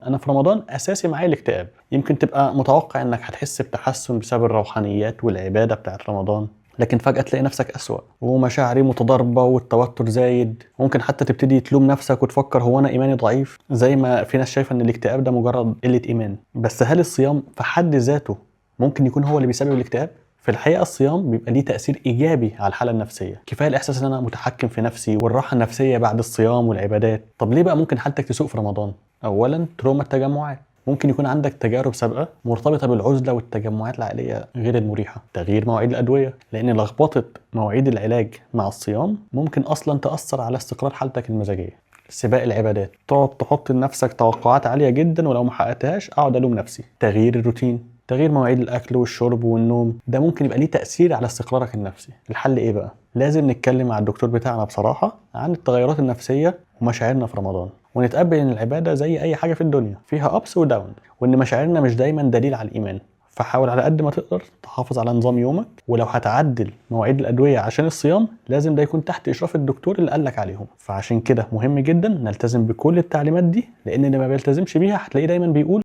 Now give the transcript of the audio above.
انا في رمضان اساسي معايا الاكتئاب. يمكن تبقى متوقع انك هتحس بتحسن بسبب الروحانيات والعباده بتاعت رمضان، لكن فجأة تلاقي نفسك أسوأ ومشاعري متضاربة والتوتر زايد. ممكن حتى تبتدي تلوم نفسك وتفكر هو أنا إيماني ضعيف، زي ما في ناس شايفة إن الاكتئاب ده مجرد قلة إيمان. بس هل الصيام في حد ذاته ممكن يكون هو اللي بيسبب الاكتئاب؟ في الحقيقة الصيام بيبقى ليه تأثير إيجابي على الحالة النفسية. كفاية الإحساس إن أنا متحكم في نفسي والراحة النفسية بعد الصيام والعبادات. طب ليه بقى ممكن حالتك تسوء في رمضان؟ أولاً تروما التجمعات. ممكن يكون عندك تجارب سابقة مرتبطة بالعزلة والتجمعات العائلية غير المريحة. تغيير مواعيد الأدوية، لأن لخبطة مواعيد العلاج مع الصيام ممكن أصلا تأثر على استقرار حالتك المزاجية. سباق العبادات، تقعد تحط لنفسك توقعات عالية جدا ولو ما حققتهاش أقعد ألوم نفسي. تغيير الروتين، تغيير مواعيد الأكل والشرب والنوم، ده ممكن يبقى ليه تأثير على استقرارك النفسي. الحل إيه بقى؟ لازم نتكلم مع الدكتور بتاعنا بصراحة عن التغيرات النفسية ومشاعرنا في رمضان، ونتقبل ان العباده زي اي حاجه في الدنيا فيها ابس وداون، وان مشاعرنا مش دايما دليل على الايمان. فحاول على قد ما تقدر تحافظ على نظام يومك، ولو هتعدل مواعيد الادويه عشان الصيام لازم ده يكون تحت اشراف الدكتور اللي قالك عليهم. فعشان كده مهم جدا نلتزم بكل التعليمات دي، لان اللي ما بيلتزمش بيها هتلاقيه دايما بيقول